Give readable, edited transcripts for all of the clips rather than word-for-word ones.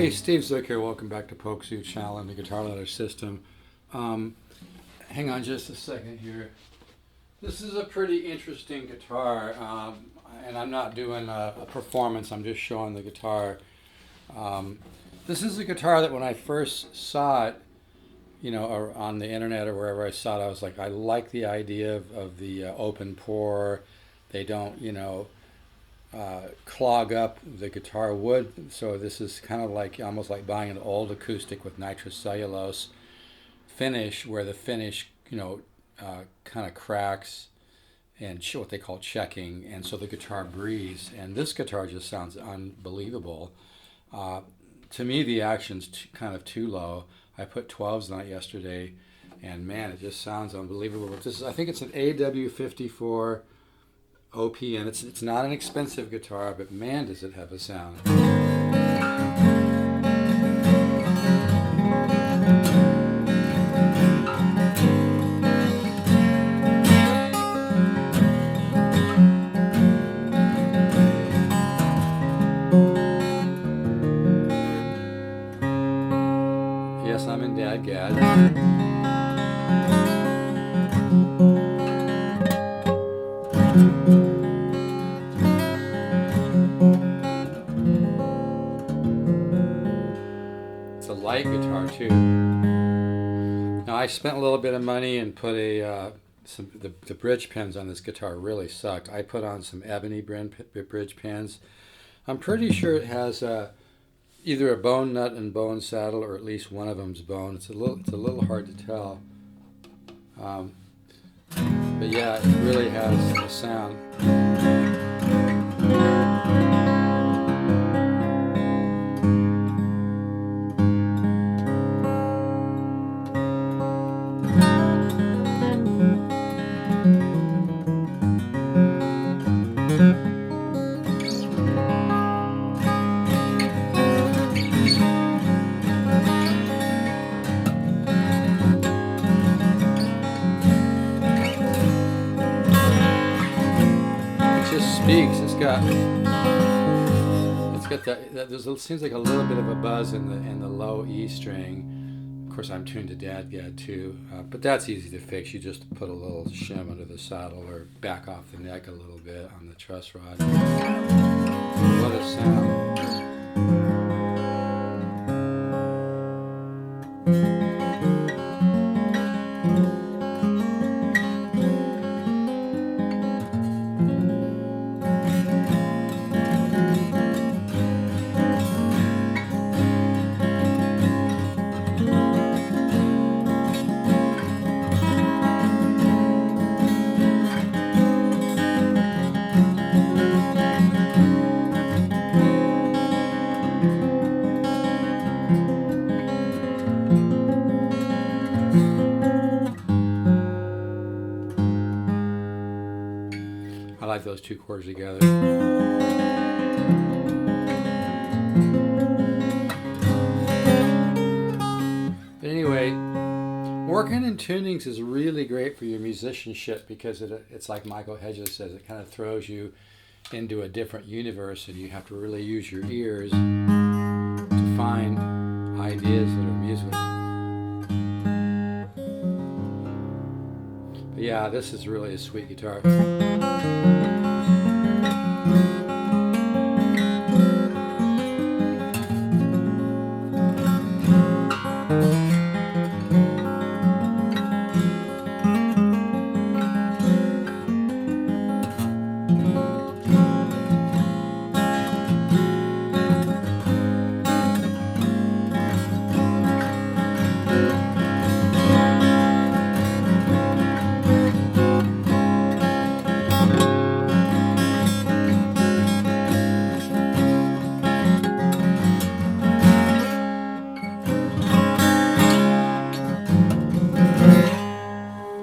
Hey, Steve Zook here. Welcome back to Polk Zoo Channel and the Guitar Ladder System. Hang on just a second here. This is a pretty interesting guitar, and I'm not doing a performance. I'm just showing the guitar. This is a guitar that when I first saw it, or on the internet or wherever I saw it, I was like, I like the idea of the open pour. They don't, clog up the guitar wood. So this is kind of like almost like buying an old acoustic with nitrocellulose finish, where the finish, kind of cracks and what they call checking, and so the guitar breathes. And this guitar just sounds unbelievable. To me, the action's kind of too low. I put 12s on it yesterday, and man, it just sounds unbelievable. But this is, I think it's an AW54 OP, and it's not an expensive guitar, but man, does it have a sound. Yes, I'm in Dadgad. It's a light guitar too. Now I spent a little bit of money and put the bridge pins on this guitar really sucked. I put on some ebony bridge pins. I'm pretty sure it has either a bone nut and bone saddle, or at least one of them's bone. It's a little hard to tell. But yeah, it really has a sound. Speaks. It's got that. Seems like a little bit of a buzz in the low E string. Of course, I'm tuned to Dadgad too, but that's easy to fix. You just put a little shim under the saddle or back off the neck a little bit on the truss rod. What a sound! I like those two chords together. But anyway, working in tunings is really great for your musicianship, because it's like Michael Hedges says, it kind of throws you into a different universe, and you have to really use your ears to find ideas that are musical. But yeah, this is really a sweet guitar.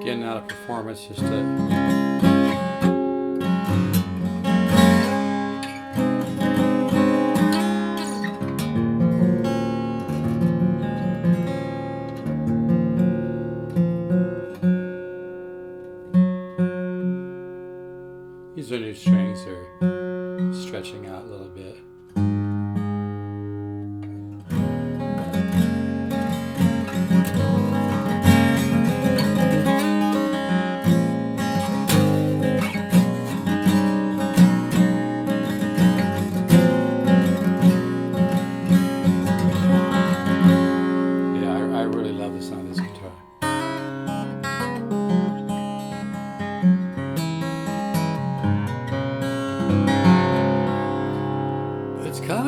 Again, not a performance, just a... These are new strings, they're stretching out a little bit.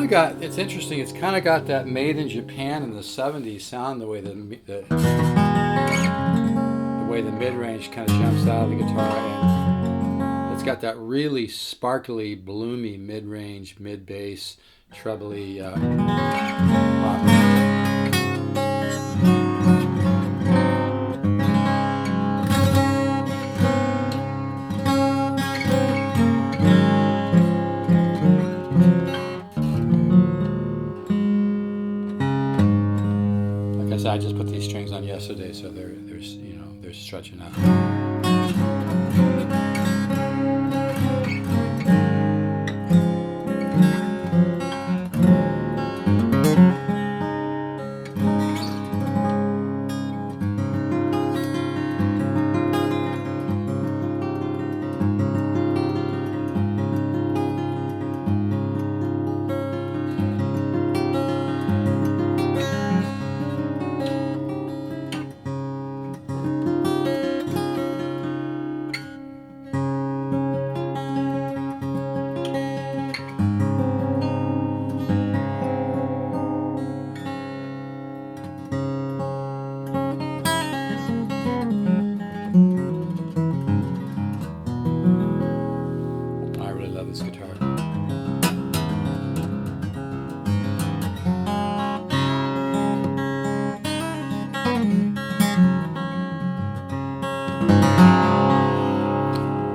of got, it's interesting, it's kind of got that made in Japan in the 70s sound, the way the way the mid-range kind of jumps out of the guitar, and it's got that really sparkly, bloomy mid-range, mid-bass, trebly pop. I just put these strings on yesterday, so they're stretching out.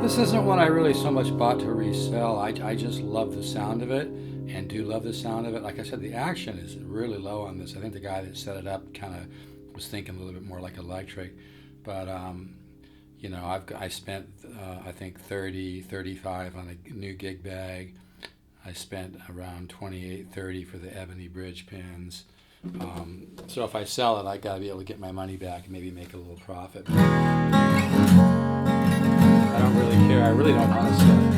This isn't one I really so much bought to resell. I just love the sound of it, and do love the sound of it. Like I said, the action is really low on this. I think the guy that set it up kind of was thinking a little bit more like electric, but I spent I think 35 on a new gig bag. I spent around 28-30 for the ebony bridge pins. So if I sell it, I got to be able to get my money back and maybe make a little profit. I don't really care. I really don't want to sell it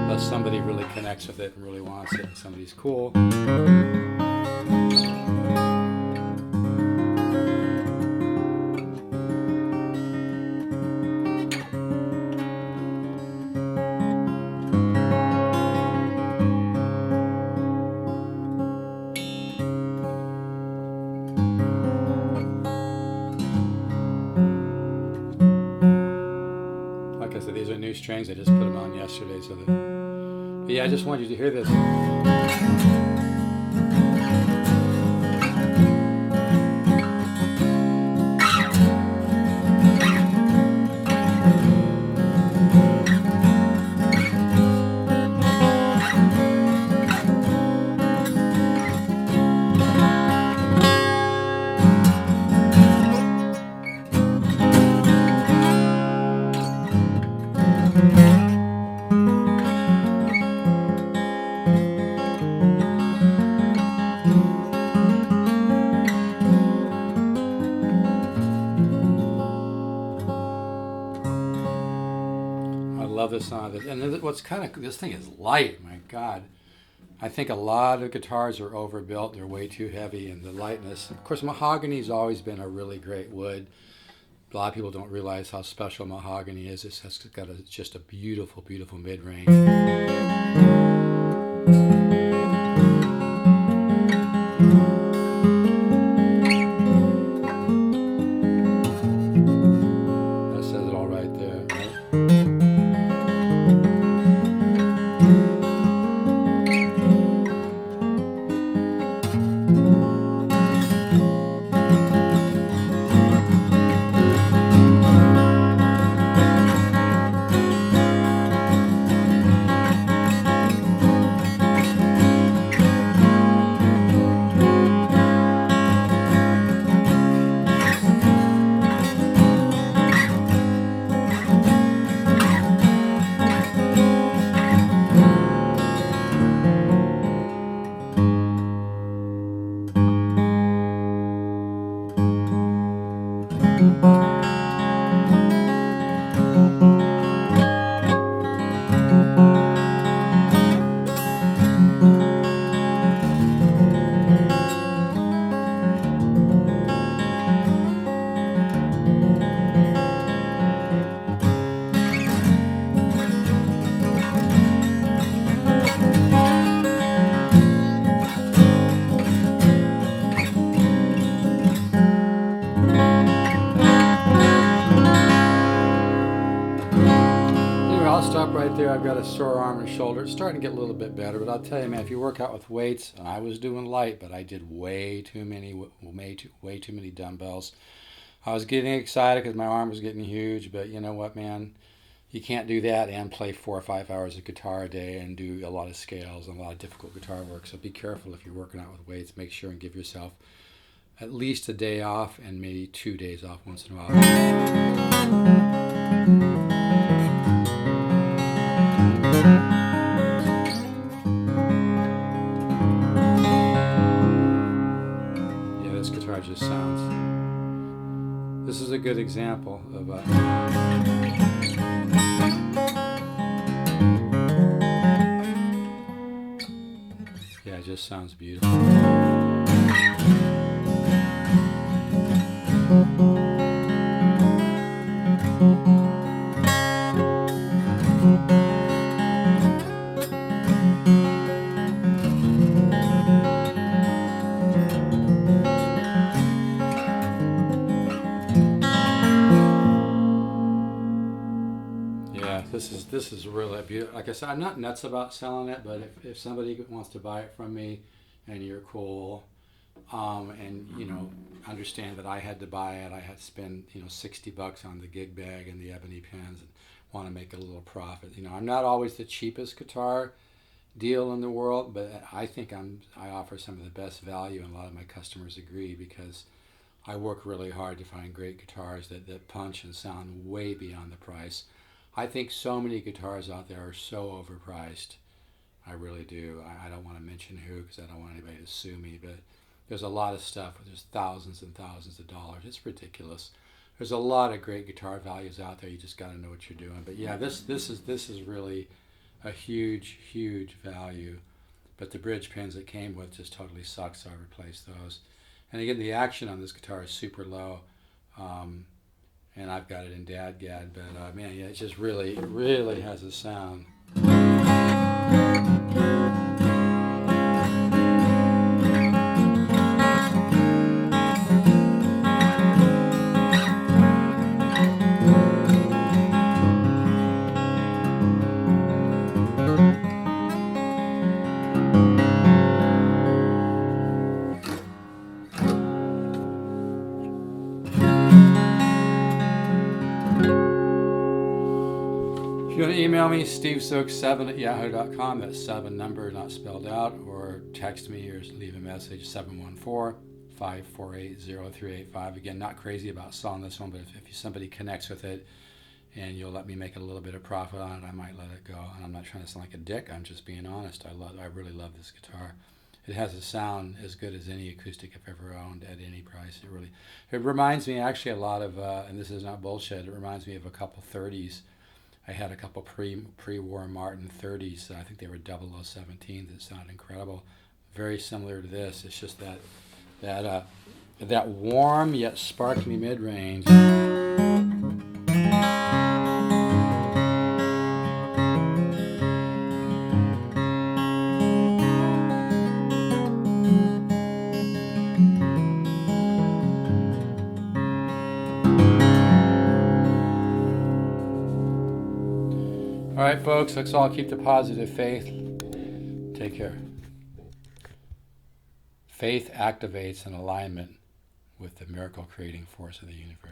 unless somebody really connects with it and really wants it, and somebody's cool. These are new strings. I just put them on yesterday, but yeah, I just wanted you to hear this. Love the sound of it. And what's this thing is light, my God. I think a lot of guitars are overbuilt. They're way too heavy, and the lightness. Of course, mahogany's always been a really great wood. A lot of people don't realize how special mahogany is. It's got just a beautiful, beautiful mid-range. That says it all right there, right? I'll stop right there. I've got a sore arm and shoulder. It's starting to get a little bit better, but I'll tell you, man, if you work out with weights, and I was doing light, but I did way too many dumbbells. I was getting excited because my arm was getting huge, but you know what, man? You can't do that and play 4 or 5 hours of guitar a day and do a lot of scales and a lot of difficult guitar work. So be careful if you're working out with weights. Make sure and give yourself at least a day off and maybe 2 days off once in a while. Yeah, this guitar just sounds... This is a good example of yeah, it just sounds beautiful. Yeah, this is really beautiful. Like I said, I'm not nuts about selling it, but if somebody wants to buy it from me, and you're cool, and you know, understand that I had to buy it, I had to spend $60 on the gig bag and the ebony pins, and want to make a little profit. I'm not always the cheapest guitar deal in the world, but I think I offer some of the best value, and a lot of my customers agree because I work really hard to find great guitars that punch and sound way beyond the price. I think so many guitars out there are so overpriced. I really do. I don't want to mention who because I don't want anybody to sue me, but there's a lot of stuff where there's thousands and thousands of dollars. It's ridiculous. There's a lot of great guitar values out there. You just got to know what you're doing. But yeah, this is really a huge value. But the bridge pins it came with just totally suck, so I replaced those. And again, the action on this guitar is super low. And I've got it in dadgad, but man, yeah, it just really has a sound. If you want to email me, stevesook7@yahoo.com. That's 7 number, not spelled out. Or text me or leave a message, 714-548-0385. Again, not crazy about selling this one, but if somebody connects with it and you'll let me make a little bit of profit on it, I might let it go. And I'm not trying to sound like a dick. I'm just being honest. I really love this guitar. It has a sound as good as any acoustic I've ever owned at any price. It reminds me actually a lot of, and this is not bullshit, it reminds me of a couple 30s. I had a couple pre-war Martin 30s. I think they were 0017s that sound incredible. Very similar to this. It's just that warm yet sparkly mid-range. All right, folks, let's all keep the positive faith. Take care. Faith activates an alignment with the miracle creating force of the universe.